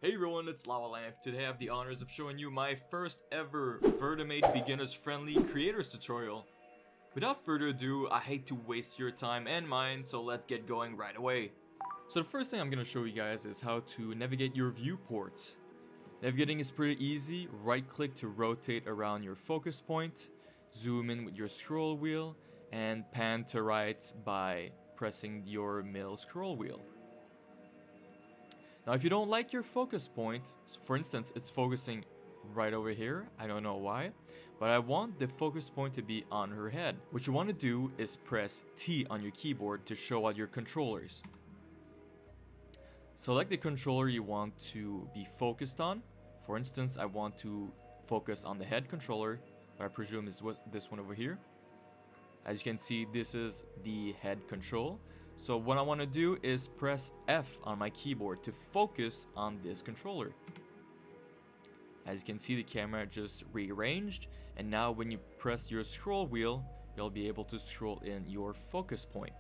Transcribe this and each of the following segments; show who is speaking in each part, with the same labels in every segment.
Speaker 1: Hey everyone, it's Lava Lamp. Today I have the honors of showing you my first ever Virt-A-Mate beginners friendly creators tutorial. Without further ado, I hate to waste your time and mine, so let's get going right away. So the first thing I'm going to show you guys is how to navigate your viewport. Navigating is pretty easy. Right click to rotate around your focus point, zoom in with your scroll wheel, and pan to right by pressing your middle scroll wheel. Now if you don't like your focus point, so for instance it's focusing right over here, I don't know why, but I want the focus point to be on her head. What you want to do is press T on your keyboard to show out your controllers. Select the controller you want to be focused on. For instance, I want to focus on the head controller, but I presume is this one over here. As you can see, this is the head control. So what I want to do is press F on my keyboard to focus on this controller. As you can see, the camera just rearranged, and now when you press your scroll wheel, you'll be able to scroll in your focus point.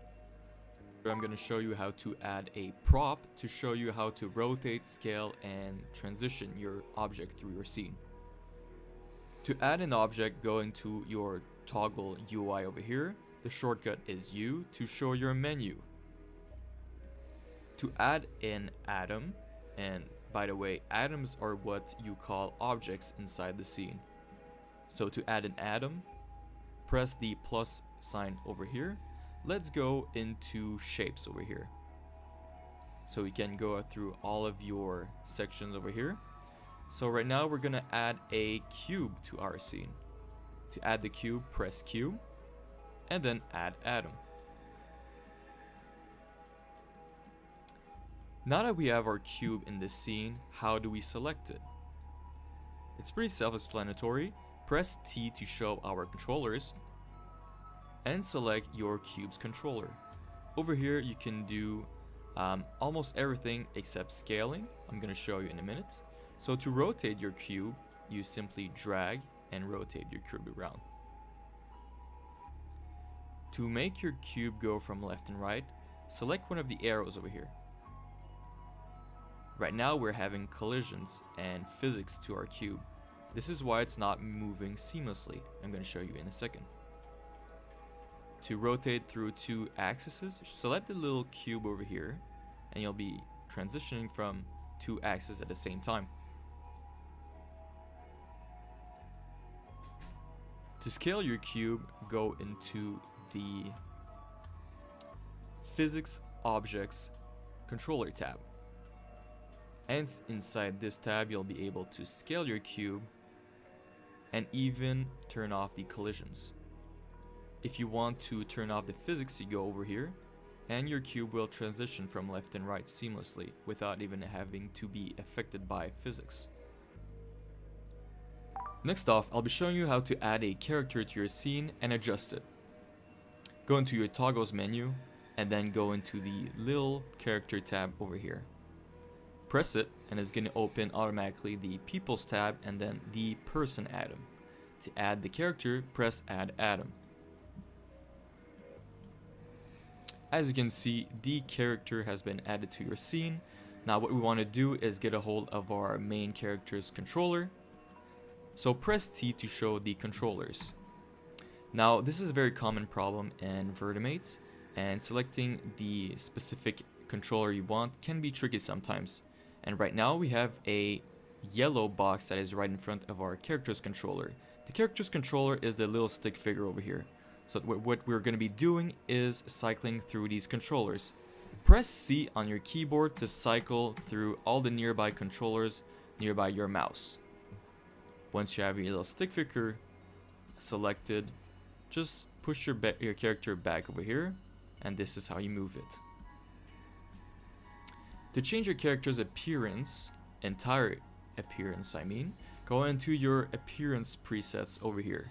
Speaker 1: I'm going to show you how to add a prop to show you how to rotate, scale, and transition your object through your scene. To add an object, go into your toggle UI over here. The shortcut is U to show your menu. To add an atom, and by the way, atoms are what you call objects inside the scene. So to add an atom, press the plus sign over here. Let's go into shapes over here. So we can go through all of your sections over here. So right now we're gonna add a cube to our scene. To add the cube, press Q, and then add atom. Now that we have our cube in this scene, how do we select it? It's pretty self-explanatory. Press T to show our controllers, and select your cube's controller. Over here you can do almost everything except scaling. I'm going to show you in a minute. So to rotate your cube, you simply drag and rotate your cube around. To make your cube go from left and right, select one of the arrows over here. Right now we're having collisions and physics to our cube. This is why it's not moving seamlessly. I'm going to show you in a second. To rotate through two axes, select the little cube over here, and you'll be transitioning from two axes at the same time. To scale your cube, go into the Physics Objects Controller tab. And inside this tab, you'll be able to scale your cube and even turn off the collisions. If you want to turn off the physics, you go over here, and your cube will transition from left and right seamlessly without even having to be affected by physics. Next off, I'll be showing you how to add a character to your scene and adjust it. Go into your toggles menu, and then go into the little character tab over here. Press it, and it's going to open automatically the Peoples tab and then the Person atom. To add the character, press Add Atom. As you can see, the character has been added to your scene. Now what we want to do is get a hold of our main character's controller. So press T to show the controllers. Now this is a very common problem in Virt-A-Mate, and selecting the specific controller you want can be tricky sometimes. And right now we have a yellow box that is right in front of our character's controller. The character's controller is the little stick figure over here. So what we're going to be doing is cycling through these controllers. Press C on your keyboard to cycle through all the nearby controllers nearby your mouse. Once you have your little stick figure selected, just push your character back over here, and this is how you move it. To change your character's appearance, entire appearance I mean, go into your appearance presets over here.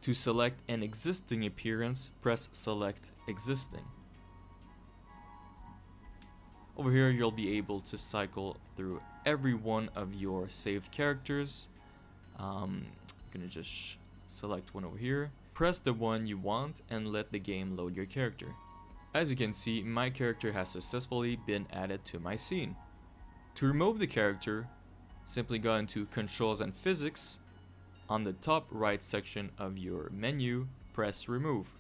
Speaker 1: To select an existing appearance, press Select Existing. Over here you'll be able to cycle through every one of your saved characters. I'm gonna select one over here. Press the one you want and let the game load your character. As you can see, my character has successfully been added to my scene. To remove the character, simply go into Controls and Physics. On the top right section of your menu, press Remove.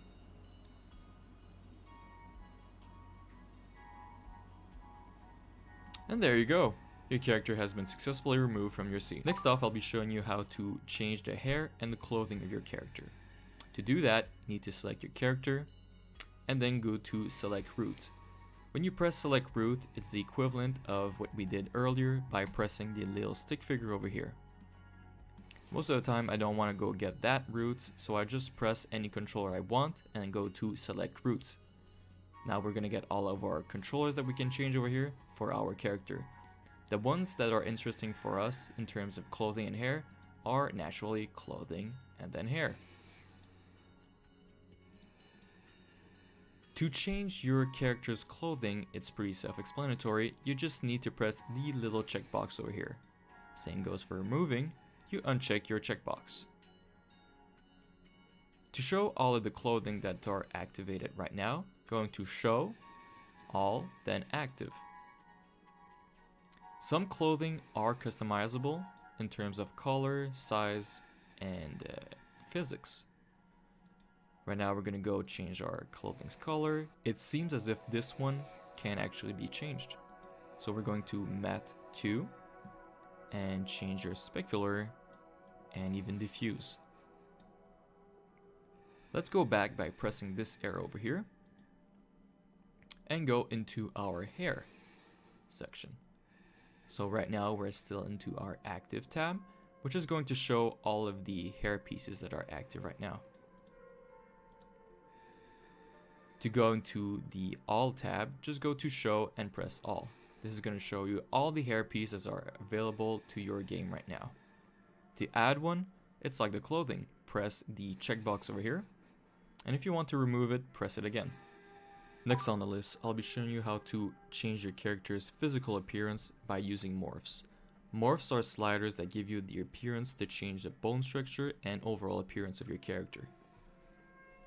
Speaker 1: And there you go. Your character has been successfully removed from your scene. Next off, I'll be showing you how to change the hair and the clothing of your character. To do that, you need to select your character and then go to Select Root. When you press Select Root, it's the equivalent of what we did earlier by pressing the little stick figure over here. Most of the time I don't want to go get that root, so I just press any controller I want and go to Select Root. Now we're going to get all of our controllers that we can change over here for our character. The ones that are interesting for us in terms of clothing and hair are naturally clothing and then hair. To change your character's clothing, it's pretty self-explanatory. You just need to press the little checkbox over here. Same goes for removing. You uncheck your checkbox. To show all of the clothing that are activated right now, going to Show, All, then Active. Some clothing are customizable in terms of color, size, and physics. Right now we're going to go change our clothing's color. It seems as if this one can actually be changed. So we're going to Matte 2 and change your specular and even diffuse. Let's go back by pressing this arrow over here and go into our hair section. So right now we're still into our active tab, which is going to show all of the hair pieces that are active right now. To go into the All tab, just go to Show and press All. This is going to show you all the hair pieces are available to your game right now. To add one, it's like the clothing. Press the checkbox over here, and if you want to remove it, press it again. Next on the list, I'll be showing you how to change your character's physical appearance by using morphs. Morphs are sliders that give you the appearance to change the bone structure and overall appearance of your character.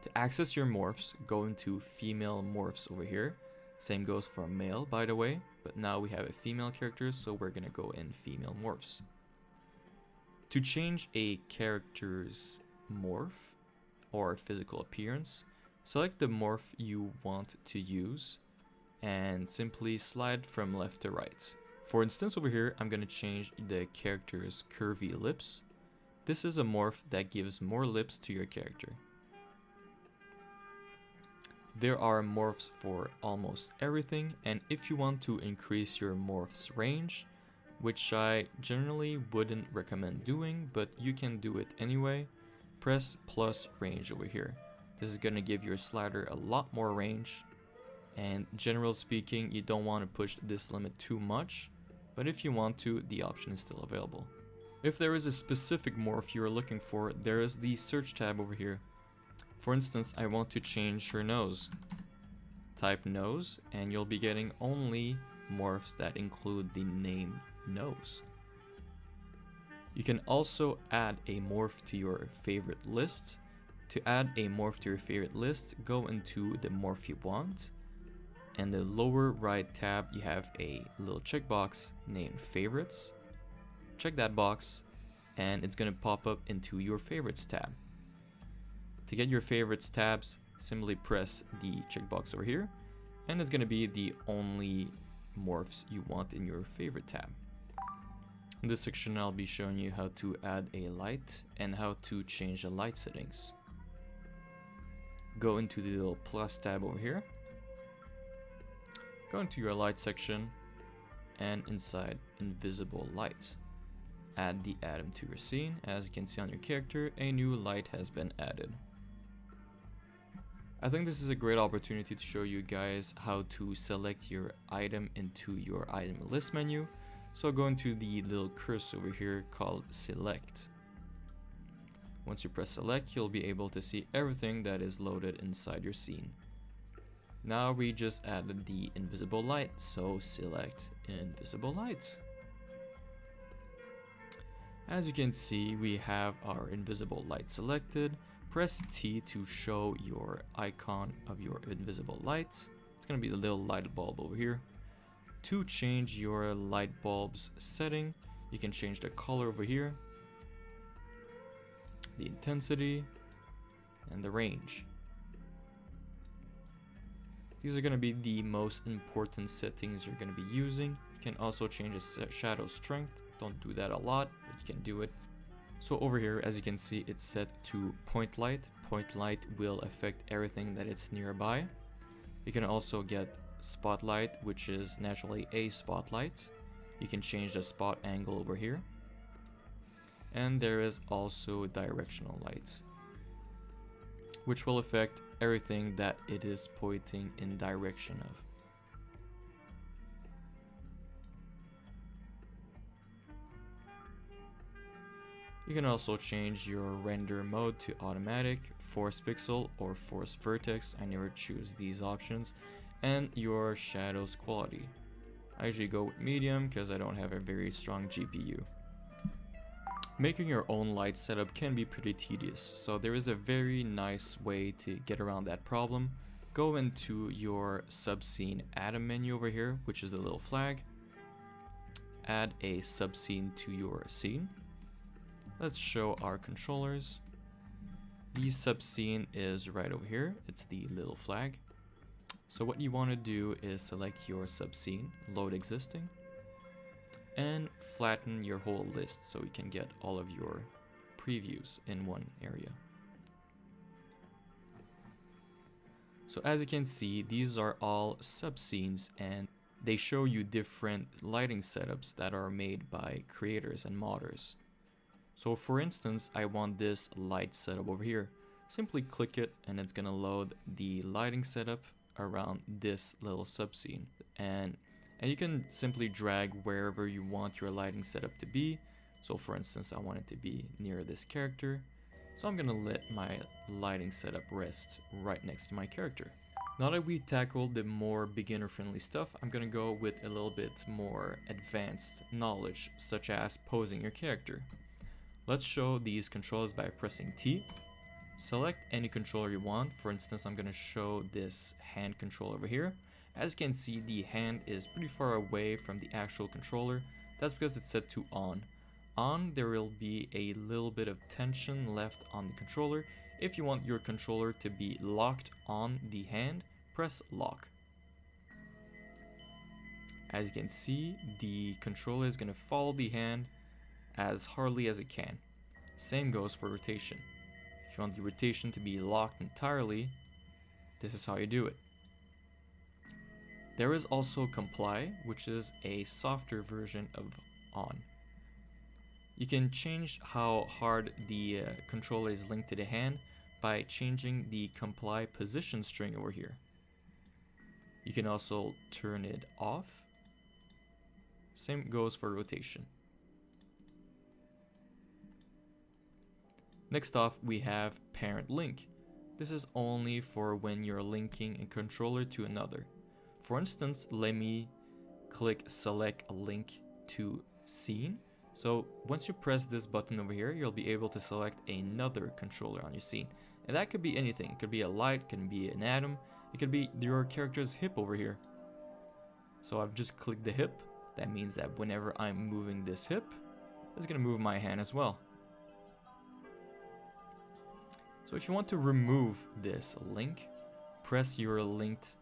Speaker 1: To access your morphs, go into Female Morphs over here. Same goes for male, by the way, but now we have a female character, so we're gonna go in Female Morphs. To change a character's morph or physical appearance, select the morph you want to use and simply slide from left to right. For instance, over here, I'm gonna change the character's curvy lips. This is a morph that gives more lips to your character. There are morphs for almost everything, and if you want to increase your morph's range, which I generally wouldn't recommend doing, but you can do it anyway, press plus range over here. This is going to give your slider a lot more range, and generally speaking, you don't want to push this limit too much, but if you want to, the option is still available. If there is a specific morph you are looking for, there is the search tab over here. For instance, I want to change her nose. Type nose, and you'll be getting only morphs that include the name nose. You can also add a morph to your favorite list. To add a morph to your favorite list, go into the morph you want. In the lower right tab, you have a little checkbox named Favorites. Check that box, and it's going to pop up into your Favorites tab. To get your Favorites tabs, simply press the checkbox over here, and it's going to be the only morphs you want in your favorite tab. In this section, I'll be showing you how to add a light and how to change the light settings. Go into the little plus tab over here, go into your light section, and inside Invisible Light, add the atom to your scene. As you can see on your character, a new light has been added. I think this is a great opportunity to show you guys how to select your item into your item list menu. So go into the little cursor over here called Select. Once you press Select, you'll be able to see everything that is loaded inside your scene. Now we just added the invisible light, so select Invisible Light. As you can see, we have our invisible light selected. Press T to show your icon of your invisible light. going to be the little light bulb over here. To change your light bulb's setting, you can change the color over here, the intensity, and the range. These are going to be the most important settings you're going to be using. You can also change the shadow strength. Don't do that a lot, but you can do it. So over here, as you can see, it's set to point light. Point light will affect everything that it's nearby. You can also get spotlight, which is naturally a spotlight. You can change the spot angle over here. And there is also directional lights, which will affect everything that it is pointing in direction of. You can also change your render mode to automatic, force pixel, or force vertex. I never choose these options. And your shadows quality. I usually go with medium because I don't have a very strong GPU. Making your own light setup can be pretty tedious, so there is a very nice way to get around that problem. Go into your subscene add menu over here, which is the little flag. Add a subscene to your scene. Let's show our controllers. The subscene is right over here. It's the little flag. So what you want to do is select your subscene, load existing, and flatten your whole list so you can get all of your previews in one area. So as you can see, these are all subscenes and they show you different lighting setups that are made by creators and modders. So for instance, I want this light setup over here. Simply click it and it's gonna load the lighting setup around this little subscene. And you can simply drag wherever you want your lighting setup to be. So for instance, I want it to be near this character. So I'm gonna let my lighting setup rest right next to my character. Now that we tackled the more beginner-friendly stuff, I'm gonna go with a little bit more advanced knowledge, such as posing your character. Let's show these controls by pressing T. Select any controller you want. For instance, I'm going to show this hand control over here. As you can see, the hand is pretty far away from the actual controller. That's because it's set to on. On, there will be a little bit of tension left on the controller. If you want your controller to be locked on the hand, press lock. As you can see, the controller is going to follow the hand as hardly as it can. Same goes for rotation. If you want the rotation to be locked entirely, this is how you do it. There is also comply, which is a softer version of on. You can change how hard the controller is linked to the hand by changing the comply position string over here. You can also turn it off. Same goes for rotation. Next off, we have parent link. This is only for when you're linking a controller to another. For instance, let me click select a link to scene. So once you press this button over here, you'll be able to select another controller on your scene. And that could be anything. It could be a light, it could be an atom, it could be your character's hip over here. So I've just clicked the hip. That means that whenever I'm moving this hip, it's gonna move my hand as well. So if you want to remove this link, press your linked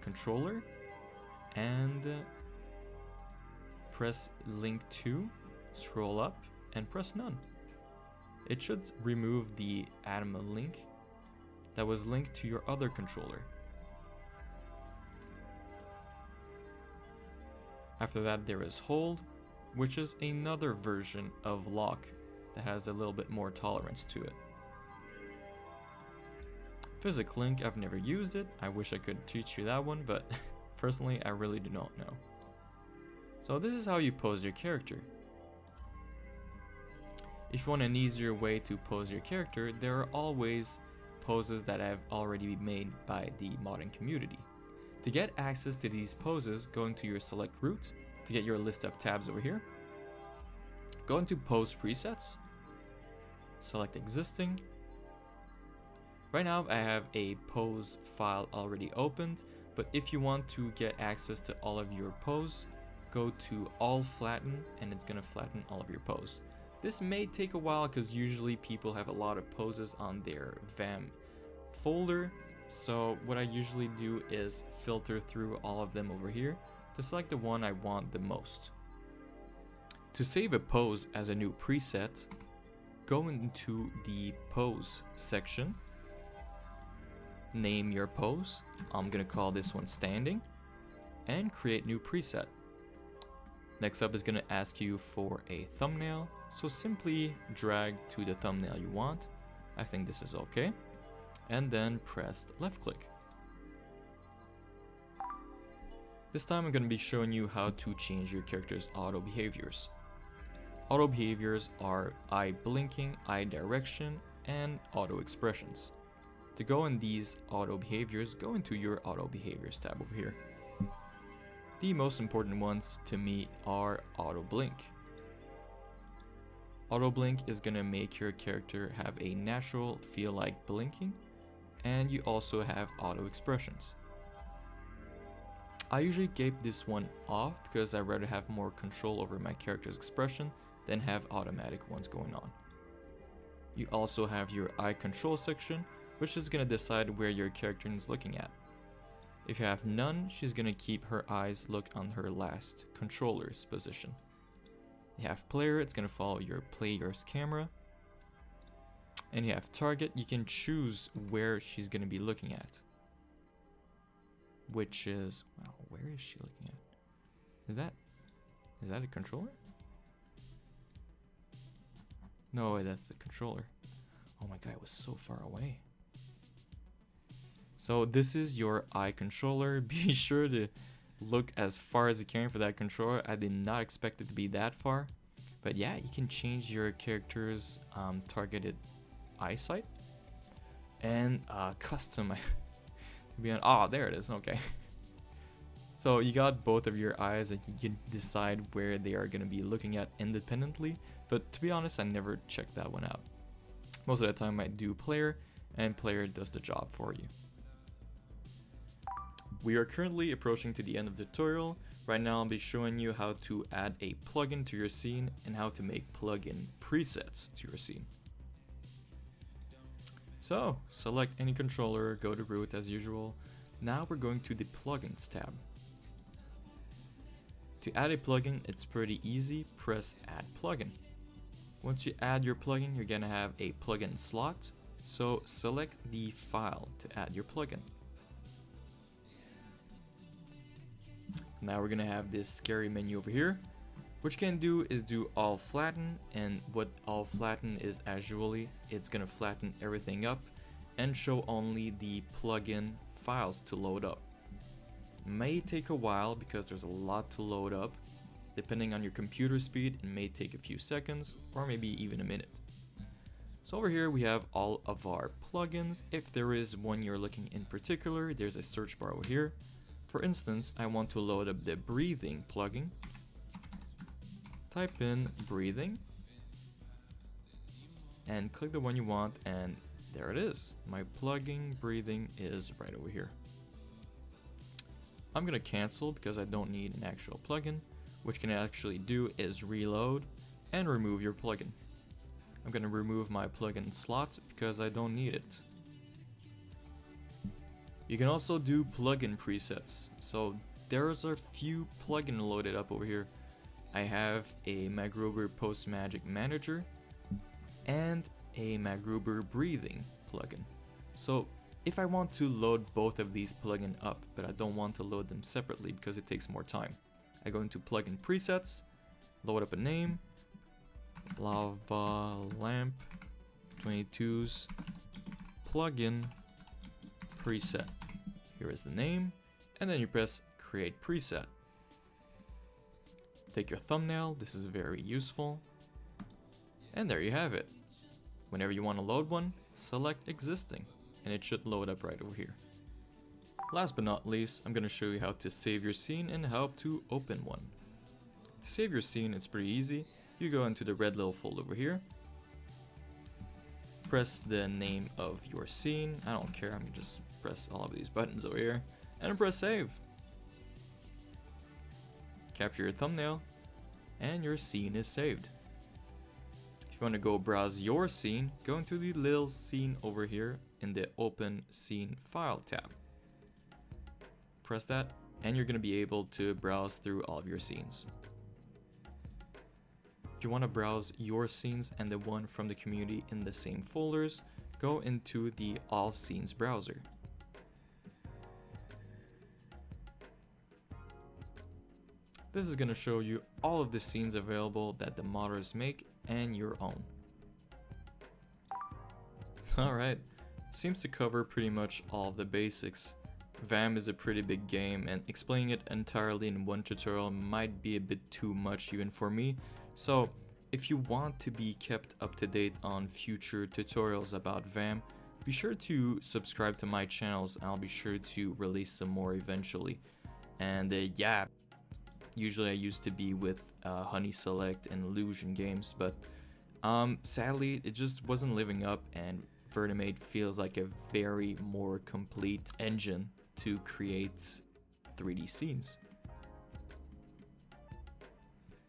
Speaker 1: controller and press link to, scroll up and press none. It should remove the atom link that was linked to your other controller. After that, there is hold, which is another version of lock that has a little bit more tolerance to it. Physic link, I've never used it. I wish I could teach you that one, but personally, I really do not know. So this is how you pose your character. If you want an easier way to pose your character, there are always poses that have already been made by the modding community. To get access to these poses, go into your select route to get your list of tabs over here. Go into pose presets, select existing. Right now I have a pose file already opened, But if you want to get access to all of your pose, go to all flatten and it's gonna flatten all of your pose. This may take a while because usually people have a lot of poses on their VAM folder. So what I usually do is filter through all of them over here to select the one I want the most. To save a pose as a new preset, go into the pose section, name your pose. I'm gonna call this one standing, and create new preset. Next up is gonna ask you for a thumbnail, so simply drag to the thumbnail you want. I think this is okay. And then press left click. This time I'm gonna be showing you how to change your character's auto behaviors. Auto behaviors are eye blinking, eye direction, and auto expressions. To go in these auto behaviors, go into your auto behaviors tab over here. The most important ones to me are auto blink. Auto blink is gonna make your character have a natural feel like blinking, and you also have auto expressions. I usually keep this one off because I'd rather have more control over my character's expression than have automatic ones going on. You also have your eye control section, which is going to decide where your character is looking at. If you have none, she's going to keep her eyes look on her last controller's position. You have player, it's going to follow your player's camera. And you have target, you can choose where she's going to be looking at. Which is, well, where is she looking at? Is that a controller? No way, that's the controller. Oh my god, it was so far away. So this is your eye controller. Be sure to look as far as you can for that controller. I did not expect it to be that far. But yeah, you can change your character's targeted eyesight. And custom. Oh, there it is. Okay. So you got both of your eyes and you can decide where they are going to be looking at independently. But to be honest, I never checked that one out. Most of the time I do player, and player does the job for you. We are currently approaching to the end of the tutorial. Right now I'll be showing you how to add a plugin to your scene and how to make plugin presets to your scene. So select any controller, go to root as usual. Now we're going to the plugins tab. To add a plugin, it's pretty easy. Press add plugin. Once you add your plugin, you're gonna have a plugin slot. So select the file to add your plugin. Now we're gonna have this scary menu over here. What you can do is do all flatten, and what all flatten is usually, it's gonna flatten everything up and show only the plugin files to load up. May take a while because there's a lot to load up. Depending on your computer speed, it may take a few seconds or maybe even a minute. So over here we have all of our plugins. If there is one you're looking in particular, there's a search bar over here. For instance, I want to load up the breathing plugin. Type in breathing and click the one you want, and there it is. My plugin breathing is right over here. I'm gonna cancel because I don't need an actual plugin. What you can actually do is reload and remove your plugin. I'm gonna remove my plugin slot because I don't need it. You can also do plugin presets. So there's a few plugins loaded up over here. I have a MacGruber Post Magic Manager and a MacGruber Breathing plugin. So if I want to load both of these plugins up, but I don't want to load them separately because it takes more time, I go into plugin presets, load up a name, Lava Lamp 22's plugin preset. Here is the name, and then you press create preset. Take your thumbnail, this is very useful, and there you have it. Whenever you want to load one, select existing, and it should load up right over here. Last but not least, I'm going to show you how to save your scene and how to open one. To save your scene, it's pretty easy. You go into the red little folder over here, press the name of your scene. I don't care, I'm going to just press all of these buttons over here, and press save. Capture your thumbnail, and your scene is saved. If you want to go browse your scene, go into the little scene over here in the Open Scene File tab. Press that, and you're going to be able to browse through all of your scenes. If you want to browse your scenes and the one from the community in the same folders, go into the All Scenes browser. This is going to show you all of the scenes available that the modders make and your own. Alright, seems to cover pretty much all of the basics. VAM is a pretty big game, and explaining it entirely in one tutorial might be a bit too much even for me. So if you want to be kept up to date on future tutorials about VAM, be sure to subscribe to my channels, and I'll be sure to release some more eventually. And yeah, usually I used to be with Honey Select and Illusion Games, but sadly it just wasn't living up, and Virt-A-Mate feels like a very more complete engine to create 3D scenes.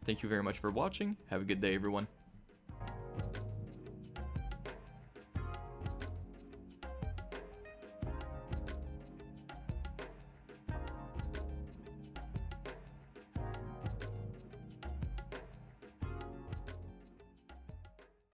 Speaker 1: Thank you very much for watching. Have a good day, everyone.